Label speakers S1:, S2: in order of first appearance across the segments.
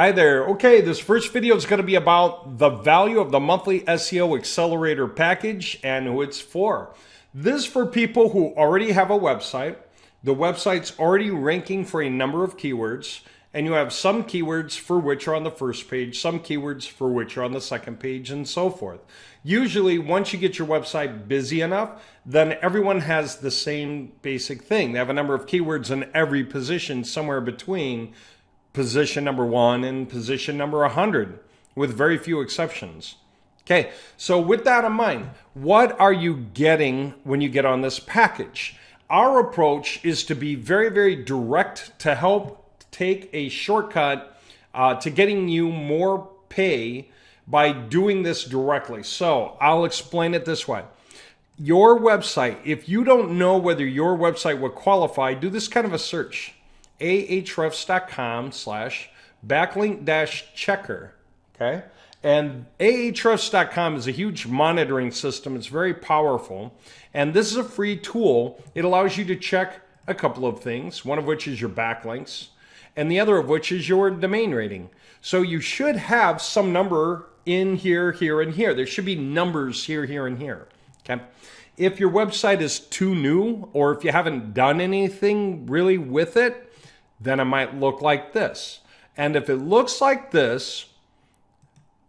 S1: Hi there. Okay, this first video is going to be about the value of the monthly SEO Accelerator package and who it's for. This is for people who already have a website. The website's already ranking for a number of keywords, and you have some keywords for which are on the first page, some keywords for which are on the second page, and so forth. Usually, once you get your website busy enough, then everyone has the same basic thing. They have a number of keywords in every position, somewhere between position number 1 and position number 100, with very few exceptions. Okay, so with that in mind, what are you getting when you get on this package? Our approach is to be very, very direct to help take a shortcut to getting you more pay by doing this directly. So I'll explain it this way. Your website, if you don't know whether your website would qualify, do this kind of a search. ahrefs.com/backlink-checker, okay? And ahrefs.com is a huge monitoring system. It's very powerful. And this is a free tool. It allows you to check a couple of things, one of which is your backlinks, and the other of which is your domain rating. So you should have some number in here, here, and here. There should be numbers here, here, and here, okay? If your website is too new, or if you haven't done anything really with it, then it might look like this. And if it looks like this,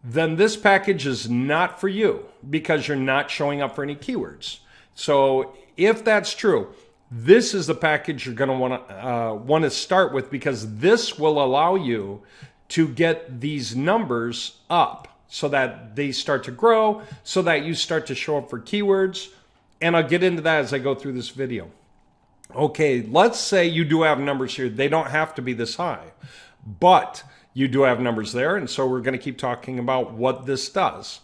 S1: then this package is not for you because you're not showing up for any keywords. So if that's true, this is the package you're going to want to start with, because this will allow you to get these numbers up so that they start to grow, so that you start to show up for keywords. And I'll get into that as I go through this video. Okay, let's say you do have numbers here. They don't have to be this high, but you do have numbers there. And so we're going to keep talking about what this does.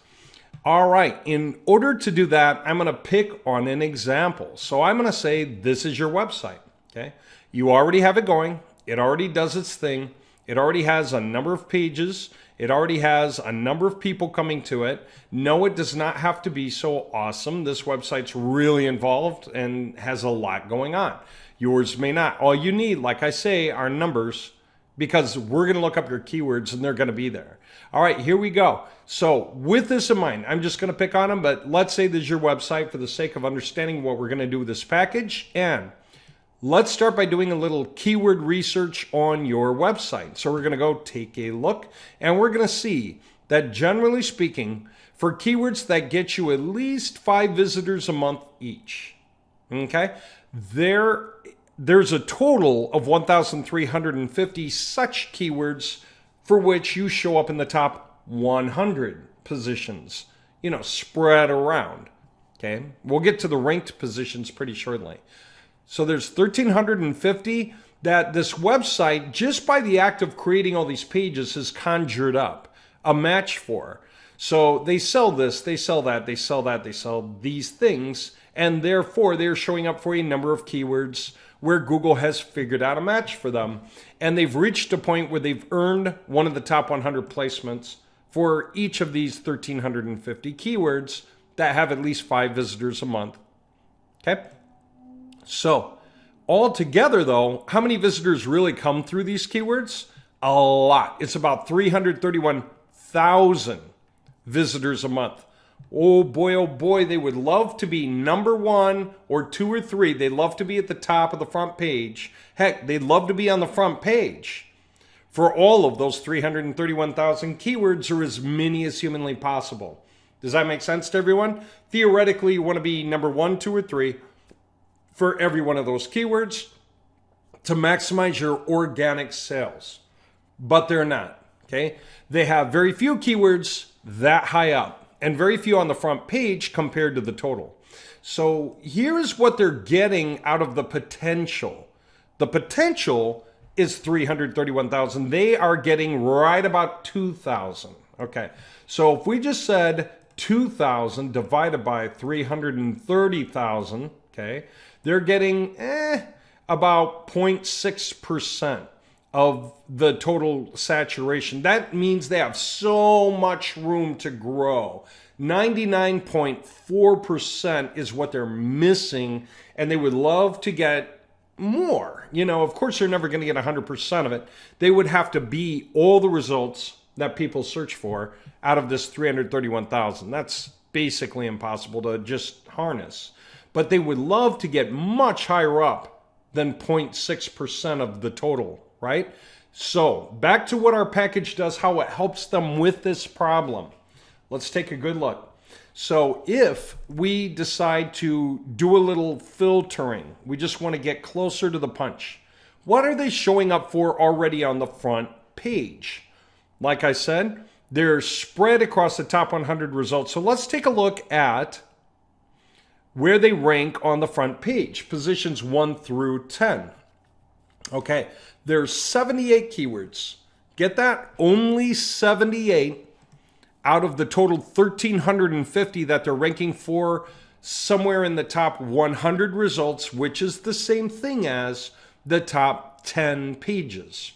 S1: All right, in order to do that, I'm going to pick on an example. So I'm going to say this is your website, okay? You already have it going. It already does its thing. It already has a number of pages. It already has a number of people coming to it. No, it does not have to be so awesome. This website's really involved and has a lot going on. Yours may not. All you need, like I say, are numbers, because we're going to look up your keywords and they're going to be there. All right, here we go. So with this in mind, I'm just going to pick on them, but let's say this is your website for the sake of understanding what we're going to do with this package. And let's start by doing a little keyword research on your website. So we're going to go take a look, and we're going to see that generally speaking, for keywords that get you at least 5 visitors a month each, okay, there's a total of 1,350 such keywords for which you show up in the top 100 positions, spread around, okay? We'll get to the ranked positions pretty shortly. So there's 1,350 that this website, just by the act of creating all these pages, has conjured up a match for. So they sell this, they sell that, they sell that, they sell these things, and therefore they're showing up for a number of keywords where Google has figured out a match for them. And they've reached a point where they've earned one of the top 100 placements for each of these 1,350 keywords that have at least 5 visitors a month, okay? So, altogether though, how many visitors really come through these keywords? A lot. It's about 331,000 visitors a month. Oh boy, they would love to be number 1 or 2 or 3. They'd love to be at the top of the front page. Heck, they'd love to be on the front page for all of those 331,000 keywords, or as many as humanly possible. Does that make sense to everyone? Theoretically, you want to be number 1, 2, or 3 for every one of those keywords to maximize your organic sales. But they're not, okay? They have very few keywords that high up and very few on the front page compared to the total. So here's what they're getting out of the potential. The potential is 331,000. They are getting right about 2,000, okay? So if we just said 2,000 divided by 330,000, okay, they're getting about 0.6% of the total saturation. That means they have so much room to grow. 99.4% is what they're missing, and they would love to get more. Of course, they're never going to get 100% of it. They would have to be all the results that people search for out of this 331,000. That's basically impossible to just harness. But they would love to get much higher up than 0.6% of the total, right? So back to what our package does, how it helps them with this problem. Let's take a good look. So if we decide to do a little filtering, we just want to get closer to the punch. What are they showing up for already on the front page? Like I said, they're spread across the top 100 results. So let's take a look at where they rank on the front page, positions 1 through 10. Okay, there's 78 keywords. Get that? Only 78 out of the total 1,350 that they're ranking for, somewhere in the top 100 results, which is the same thing as the top 10 pages.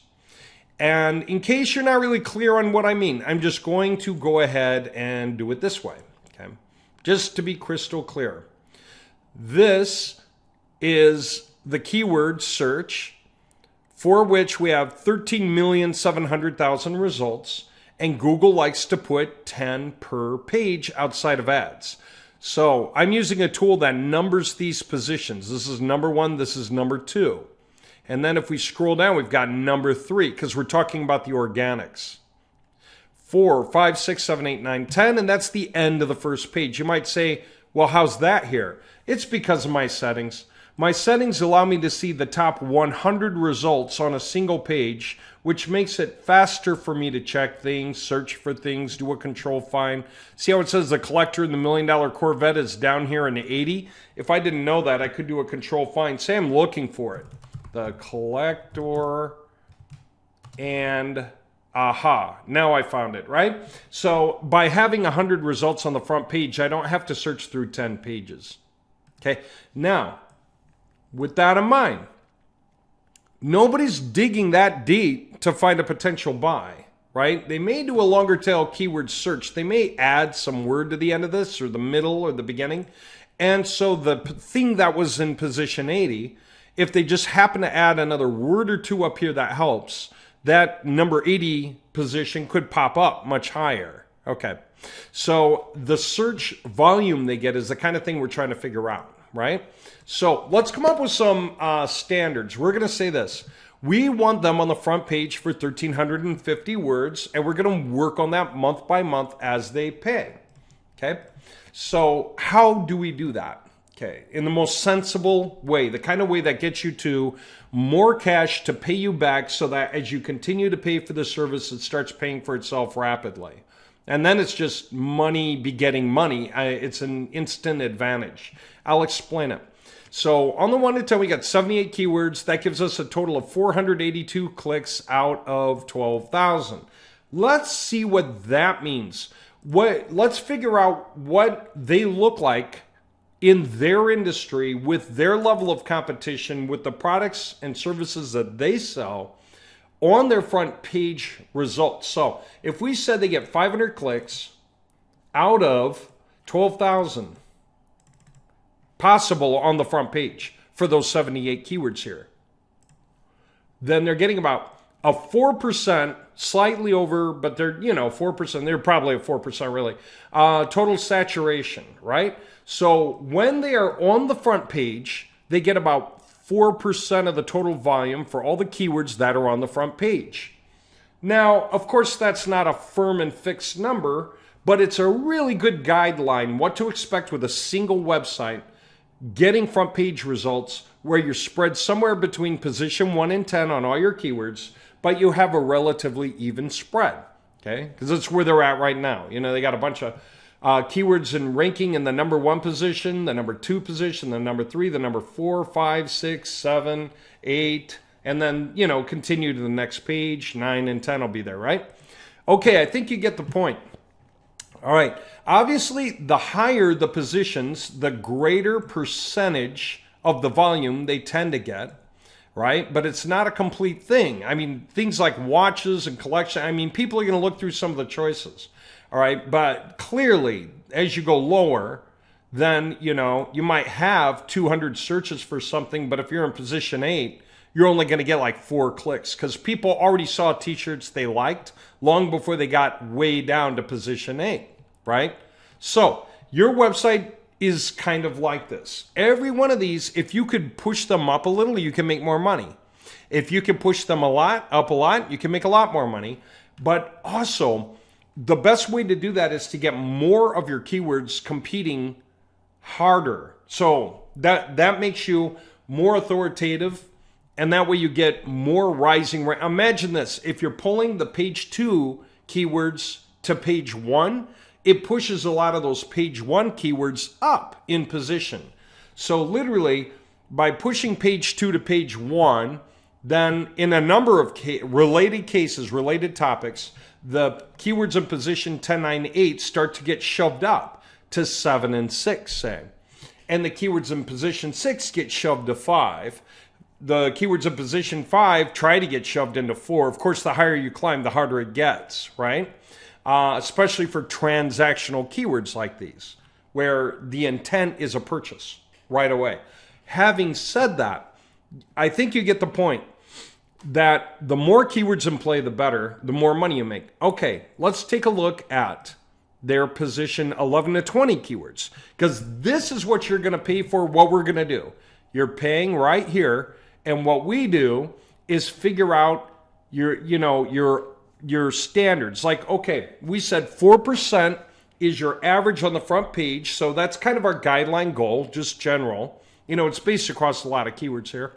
S1: And in case you're not really clear on what I mean, I'm just going to go ahead and do it this way, okay? Just to be crystal clear. This is the keyword search for which we have 13,700,000 results. And Google likes to put 10 per page outside of ads. So I'm using a tool that numbers these positions. This is number 1, this is number 2. And then if we scroll down, we've got number 3, because we're talking about the organics. 4, 5, 6, 7, 8, 9, 10, and that's the end of the first page. You might say, well, how's that here? It's because of my settings. My settings allow me to see the top 100 results on a single page, which makes it faster for me to check things, search for things, do a control find. See how it says the collector in the $1 million Corvette is down here in 80? If I didn't know that, I could do a control find. Say I'm looking for it. The collector, and aha, now I found it, right? So by having 100 results on the front page, I don't have to search through 10 pages. Okay, now, with that in mind, nobody's digging that deep to find a potential buy, right? They may do a longer tail keyword search. They may add some word to the end of this or the middle or the beginning. And so the thing that was in position 80, if they just happen to add another word or two up here that helps, that number 80 position could pop up much higher. Okay, so the search volume they get is the kind of thing we're trying to figure out, right? So let's come up with some standards. We're going to say this. We want them on the front page for 1,350 words, and we're going to work on that month by month as they pay. Okay? So how do we do that? Okay, in the most sensible way, the kind of way that gets you to more cash to pay you back so that as you continue to pay for the service, it starts paying for itself rapidly. And then it's just money begetting money. It's an instant advantage. I'll explain it. So on the 1 to 10, we got 78 keywords. That gives us a total of 482 clicks out of 12,000. Let's see what that means. Let's figure out what they look like in their industry with their level of competition, with the products and services that they sell on their front page results. So if we said they get 500 clicks out of 12,000 possible on the front page for those 78 keywords here, then they're getting about a 4%, slightly over, but they're, 4%, they're probably at 4% really, total saturation, right? So when they are on the front page, they get about 4% of the total volume for all the keywords that are on the front page. Now, of course, that's not a firm and fixed number, but it's a really good guideline what to expect with a single website getting front page results where you're spread somewhere between position 1 and 10 on all your keywords, but you have a relatively even spread, okay? Because that's where they're at right now. They got a bunch of keywords in ranking in the number 1 position, the number 2 position, the number 3, the number 4, 5, 6, 7, 8, and then, continue to the next page. 9 and 10 will be there, right? Okay, I think you get the point. All right. Obviously, the higher the positions, the greater percentage of the volume they tend to get, right? But it's not a complete thing. I mean, things like watches and collection, people are going to look through some of the choices, all right? But clearly, as you go lower, then, you might have 200 searches for something, but if you're in position 8, you're only going to get like 4 clicks because people already saw t-shirts they liked long before they got way down to position 8, right? So your website is kind of like this. Every one of these, if you could push them up a little, you can make more money. If you can push them up a lot, you can make a lot more money. But also, the best way to do that is to get more of your keywords competing harder. So that makes you more authoritative, and that way you get more rising rank. Imagine this, if you're pulling the page 2 keywords to page 1, it pushes a lot of those page 1 keywords up in position. So literally, by pushing page 2 to page 1, then in a number of related cases, related topics, the keywords in position 10, 9, 8 start to get shoved up to 7 and 6, say. And the keywords in position 6 get shoved to 5. The keywords in position 5 try to get shoved into 4. Of course, the higher you climb, the harder it gets, right? Especially for transactional keywords like these, where the intent is a purchase right away. Having said that, I think you get the point that the more keywords in play, the better, the more money you make. Okay, let's take a look at their position 11 to 20 keywords, because this is what you're going to pay for, what we're going to do. You're paying right here, and what we do is figure out your standards. Like, okay, we said 4% is your average on the front page, so that's kind of our guideline goal, just general. It's based across a lot of keywords here.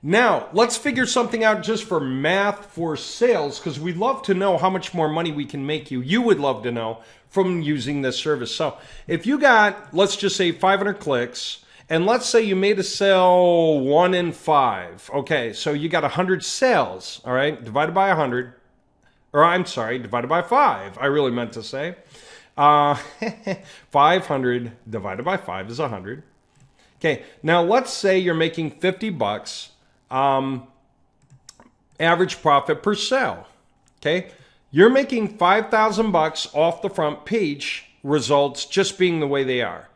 S1: Now, let's figure something out just for math for sales, because we'd love to know how much more money we can make you. You would love to know from using this service. So if you got, let's just say 500 clicks, and let's say you made a sale 1 in 5. Okay, so you got 100 sales, all right, divided by 100. Or I'm sorry, divided by 5. I really meant to say. 500 divided by 5 is 100. Okay, now let's say you're making 50 bucks. Average profit per sale. Okay, you're making 5,000 bucks off the front page results just being the way they are.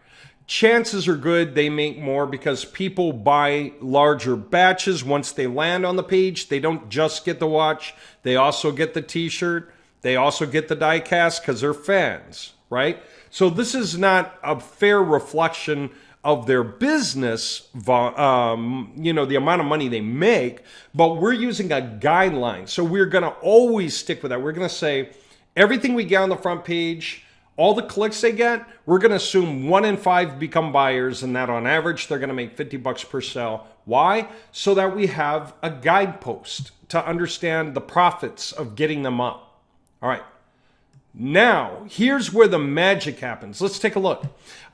S1: Chances are good they make more because people buy larger batches once they land on the page. They don't just get the watch, they also get the t-shirt, they also get the die cast because they're fans, right? So this is not a fair reflection of their business, the amount of money they make, but we're using a guideline. So we're going to always stick with that. We're going to say everything we get on the front page, all the clicks they get, we're going to assume 1 in 5 become buyers, and that on average, they're going to make 50 bucks per sale. Why? So that we have a guidepost to understand the profits of getting them up. All right. Now, here's where the magic happens. Let's take a look.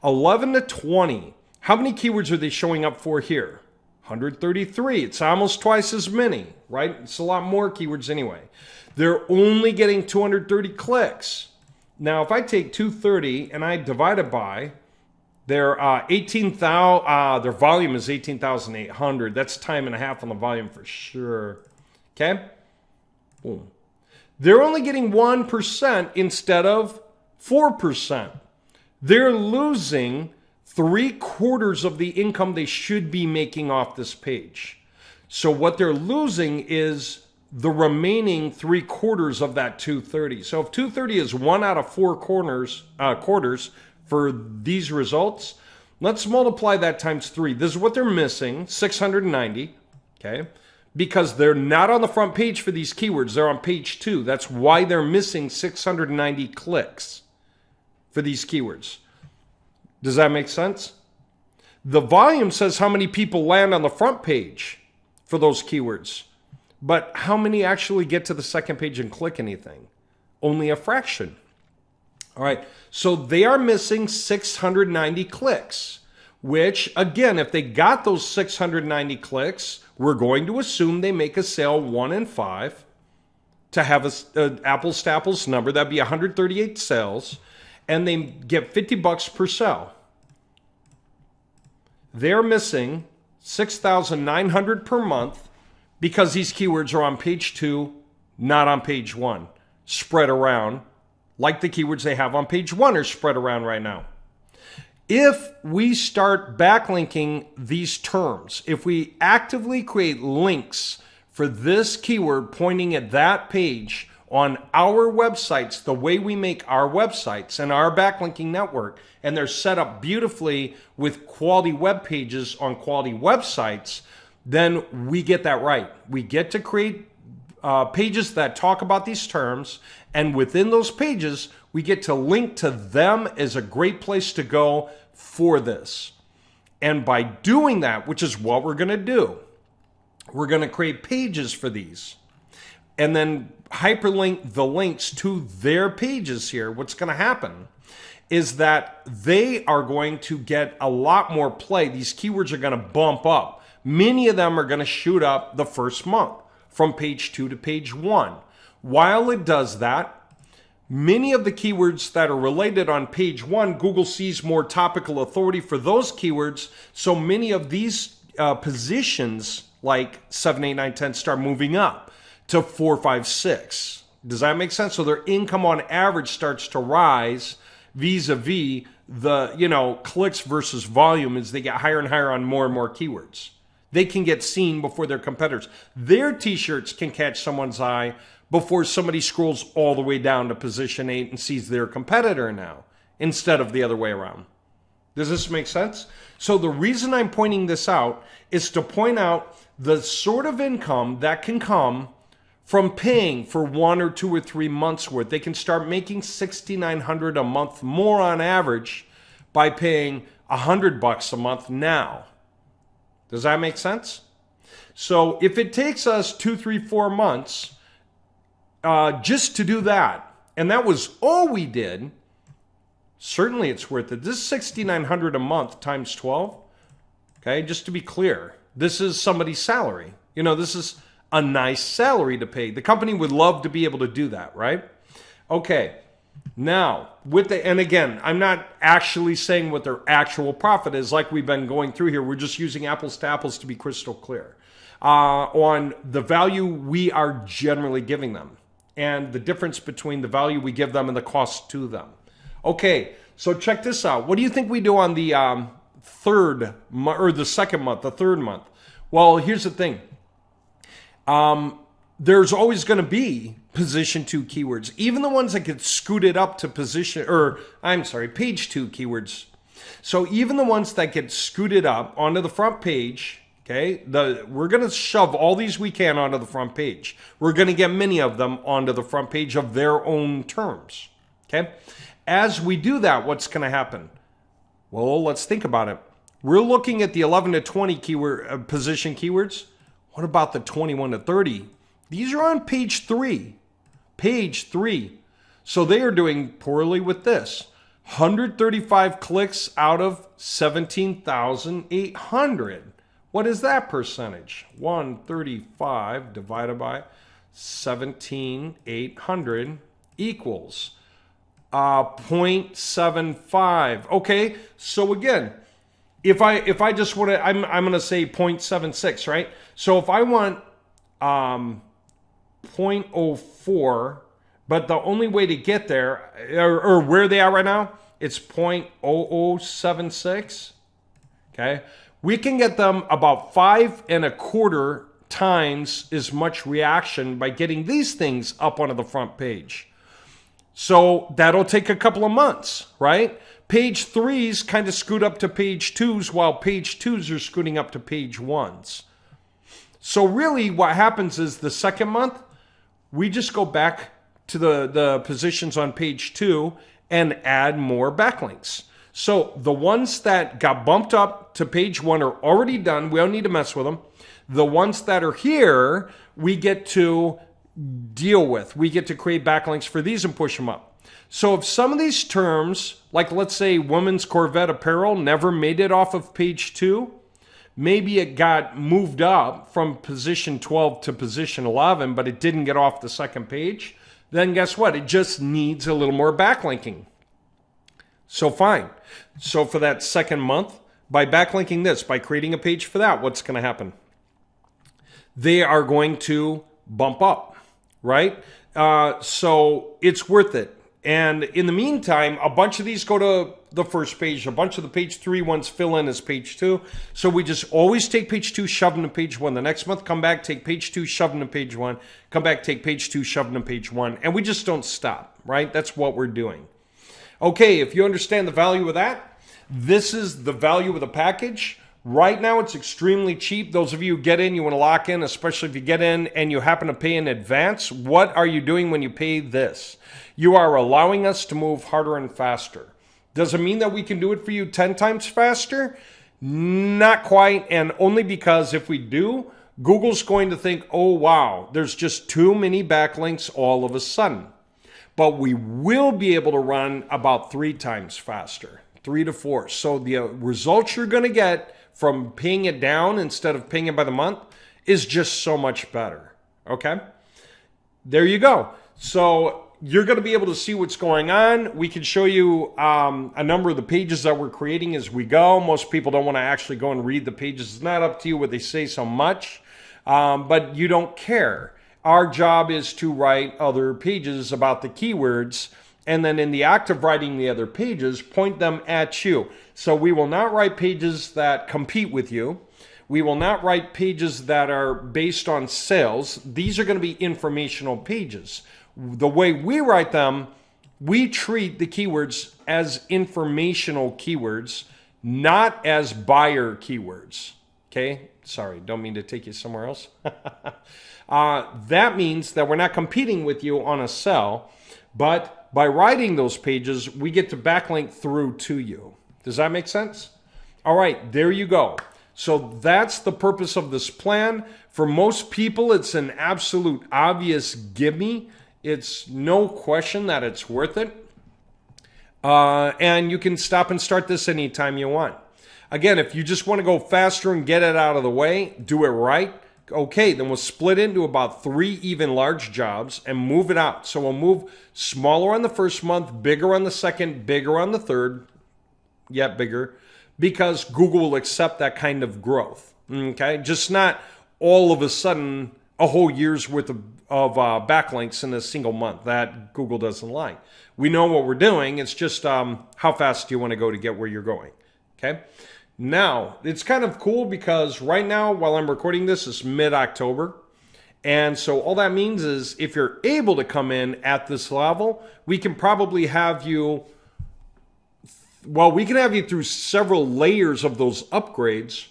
S1: 11 to 20. How many keywords are they showing up for here? 133. It's almost twice as many, right? It's a lot more keywords anyway. They're only getting 230 clicks. Now, if I take 230 and I divide it by their their volume is 18,800. That's time and a half on the volume for sure. Okay? Boom. They're only getting 1% instead of 4%. They're losing 3/4 of the income they should be making off this page. So what they're losing is the remaining 3/4 of that 230. So if 230 is 1 out of 4 quarters for these results, let's multiply that times 3. This is what they're missing, 690, okay? Because they're not on the front page for these keywords. They're on page 2. That's why they're missing 690 clicks for these keywords. Does that make sense? The volume says how many people land on the front page for those keywords. But how many actually get to the second page and click anything? Only a fraction. All right, so they are missing 690 clicks, which, again, if they got those 690 clicks, we're going to assume they make a sale 1 in 5 to have an apples to apples number. That'd be 138 sales, and they get 50 bucks per sale. They're missing 6,900 per month because these keywords are on page 2, not on page 1, spread around like the keywords they have on page 1 are spread around right now. If we start backlinking these terms, if we actively create links for this keyword pointing at that page on our websites, the way we make our websites and our backlinking network, and they're set up beautifully with quality web pages on quality websites, then we get that right. We get to create pages that talk about these terms, and within those pages, we get to link to them as a great place to go for this. And by doing that, which is what we're going to do, we're going to create pages for these and then hyperlink the links to their pages here. What's going to happen is that they are going to get a lot more play. These keywords are going to bump up. Many of them are going to shoot up the first month from page 2 to page 1. While it does that, many of the keywords that are related on page 1, Google sees more topical authority for those keywords. So many of these positions like 7, 8, 9, 10 start moving up to 4, 5, 6. Does that make sense? So their income on average starts to rise vis-a-vis the, clicks versus volume as they get higher and higher on more and more keywords. They can get seen before their competitors. Their t-shirts can catch someone's eye before somebody scrolls all the way down to position 8 and sees their competitor now, instead of the other way around. Does this make sense? So the reason I'm pointing this out is to point out the sort of income that can come from paying for 1 or 2 or 3 months worth. They can start making $6,900 a month more on average by paying $100 a month now. Does that make sense? So if it takes us 2, 3, 4 months just to do that, and that was all we did, certainly it's worth it. This is $6,900 a month times 12. Okay, just to be clear, this is somebody's salary. This is a nice salary to pay. The company would love to be able to do that, right? Okay, now, and again, I'm not actually saying what their actual profit is like we've been going through here. We're just using apples to apples to be crystal clear on the value we are generally giving them and the difference between the value we give them and the cost to them. Okay, so check this out. What do you think we do on the third month? Well, here's the thing. There's always going to be position 2 keywords, even the ones that get scooted up to page 2 keywords. So even the ones that get scooted up onto the front page, okay, we're going to shove all these we can onto the front page. We're going to get many of them onto the front page of their own terms, okay? As we do that, what's going to happen? Well, let's think about it. We're looking at the 11 to 20 keyword position keywords. What about the 21 to 30? These are on page 3. Page 3. So they are doing poorly with this. 135 clicks out of 17,800. What is that percentage? 135 divided by 17,800 equals 0.75. Okay, so again, if I just want to, I'm going to say 0.76, right? So if I want 0.04, but the only way to get there, or where they are right now, it's 0.0076. Okay, we can get them about 5.25 times as much reaction by getting these things up onto the front page. So that'll take a couple of months, right? Page 3s kind of scoot up to page 2s, while page 2s are scooting up to page 1s. So really what happens is the second month, we just go back to the positions on page 2 and add more backlinks. So the ones that got bumped up to page 1 are already done. We don't need to mess with them. The ones that are here, we get to deal with. We get to create backlinks for these and push them up. So if some of these terms, like let's say women's Corvette apparel, never made it off of page 2, maybe it got moved up from position 12 to position 11, but it didn't get off the second page, then guess what? It just needs a little more backlinking. So fine. So for that second month, by backlinking this, by creating a page for that, what's going to happen? They are going to bump up, right? So it's worth it. And in the meantime, a bunch of these go to the first page. A bunch of the page 3 ones fill in as page 2. So we just always take page 2, shove them to page 1. The next month, come back, take page 2, shove them to page 1. Come back, take page 2, shove them to page 1. And we just don't stop, right? That's what we're doing. Okay, if you understand the value of that, this is the value of the package. Right now, it's extremely cheap. Those of you who get in, you want to lock in, especially if you get in and you happen to pay in advance. What are you doing when you pay this? You are allowing us to move harder and faster. Does it mean that we can do it for you 10 times faster? Not quite, and only because if we do, Google's going to think, oh wow, there's just too many backlinks all of a sudden. But we will be able to run about 3 times faster, 3 to 4. So the results you're going to get from paying it down instead of paying it by the month is just so much better. Okay? There you go. So you're going to be able to see what's going on. We can show you a number of the pages that we're creating as we go. Most people don't want to actually go and read the pages. It's not up to you what they say so much, but you don't care. Our job is to write other pages about the keywords, and then in the act of writing the other pages, point them at you. So we will not write pages that compete with you. We will not write pages that are based on sales. These are going to be informational pages. The way we write them, we treat the keywords as informational keywords, not as buyer keywords. Okay? Sorry, don't mean to take you somewhere else. That means that we're not competing with you on a sell, but by writing those pages, we get to backlink through to you. Does that make sense? All right, there you go. So that's the purpose of this plan. For most people, it's an absolute obvious gimme. It's no question that it's worth it. And you can stop and start this anytime you want. Again, if you just want to go faster and get it out of the way, do it right. Okay, then we'll split into about 3 even large jobs and move it out. So we'll move smaller on the first month, bigger on the second, bigger on the third, yet bigger, because Google will accept that kind of growth. Okay, just not all of a sudden a whole year's worth of backlinks in a single month. That Google doesn't like. We know what we're doing. It's just how fast do you want to go to get where you're going. Okay. Now, it's kind of cool because right now, while I'm recording this, it's mid-October. And so all that means is if you're able to come in at this level, we can probably have you, well, we can have you through several layers of those upgrades,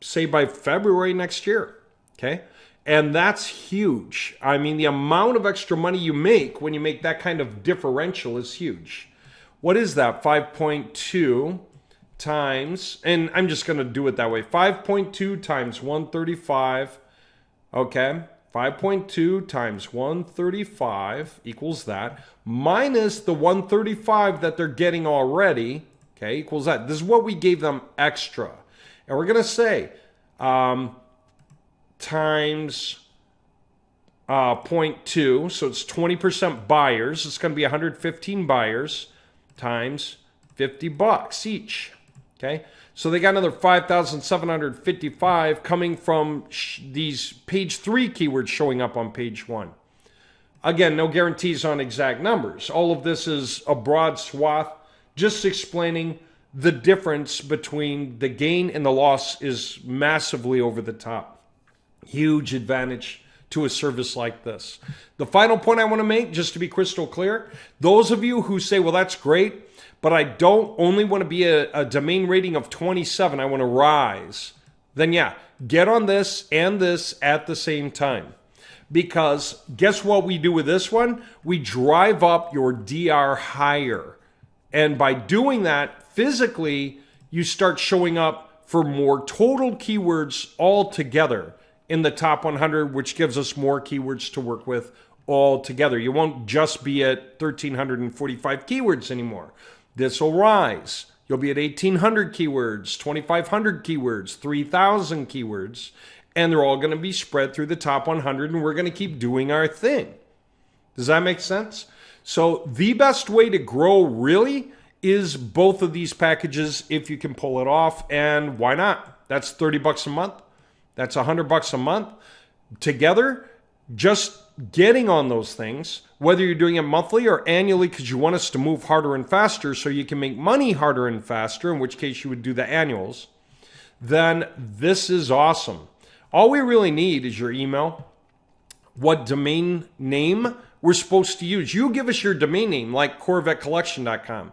S1: say by February next year. Okay? And that's huge. I mean, the amount of extra money you make when you make that kind of differential is huge. What is that? 5.2 times, and I'm just going to do it that way. 5.2 times 135, okay? 5.2 times 135 equals that, minus the 135 that they're getting already, okay, equals that. This is what we gave them extra. And we're going to say times 0.2, so it's 20% buyers. It's going to be 115 buyers times $50 each. Okay, so they got another 5,755 coming from these page 3 keywords showing up on page 1. Again, no guarantees on exact numbers. All of this is a broad swath, just explaining the difference between the gain and the loss is massively over the top. Huge advantage to a service like this. The final point I want to make, just to be crystal clear, those of you who say, well, that's great, but I don't only want to be a domain rating of 27, I want to rise, then yeah, get on this and this at the same time. Because guess what we do with this one? We drive up your DR higher. And by doing that, physically, you start showing up for more total keywords altogether in the top 100, which gives us more keywords to work with altogether. You won't just be at 1,345 keywords anymore. This will rise. You'll be at 1,800 keywords, 2,500 keywords, 3,000 keywords, and they're all going to be spread through the top 100, and we're going to keep doing our thing. Does that make sense? So the best way to grow really is both of these packages if you can pull it off, and why not? That's $30 a month. That's $100 a month. Together, just getting on those things, whether you're doing it monthly or annually because you want us to move harder and faster so you can make money harder and faster, in which case you would do the annuals, then this is awesome. All we really need is your email, what domain name we're supposed to use. You give us your domain name, like CorvetteCollection.com.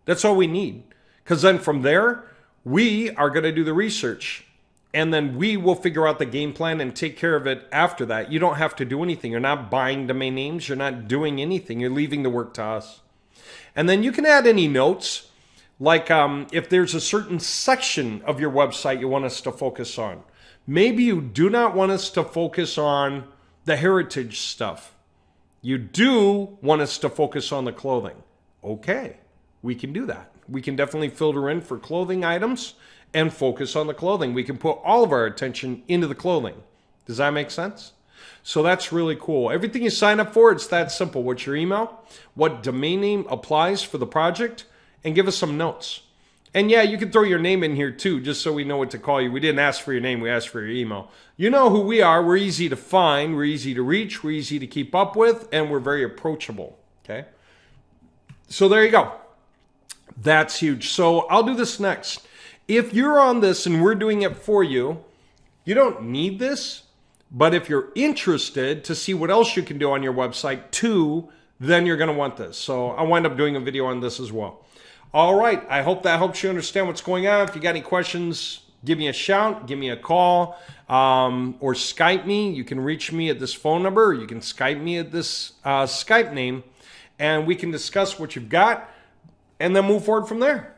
S1: That's all we need. Because then from there, we are going to do the research. And then we will figure out the game plan and take care of it after that. You don't have to do anything. You're not buying domain names. You're not doing anything. You're leaving the work to us. And then you can add any notes. Like if there's a certain section of your website you want us to focus on. Maybe you do not want us to focus on the heritage stuff. You do want us to focus on the clothing. Okay, we can do that. We can definitely filter in for clothing items and focus on the clothing. We can put all of our attention into the clothing. Does that make sense? So that's really cool. Everything you sign up for, it's that simple. What's your email? What domain name applies for the project? And give us some notes. And yeah, you can throw your name in here too, just so we know what to call you. We didn't ask for your name, we asked for your email. You know who we are. We're easy to find, we're easy to reach, we're easy to keep up with, and we're very approachable. Okay? So there you go. That's huge. So I'll do this next. If you're on this and we're doing it for you, you don't need this, but if you're interested to see what else you can do on your website too, then you're going to want this. So I'll wind up doing a video on this as well. All right. I hope that helps you understand what's going on. If you got any questions, give me a shout, give me a call, or Skype me. You can reach me at this phone number, or you can Skype me at this Skype name, and we can discuss what you've got and then move forward from there.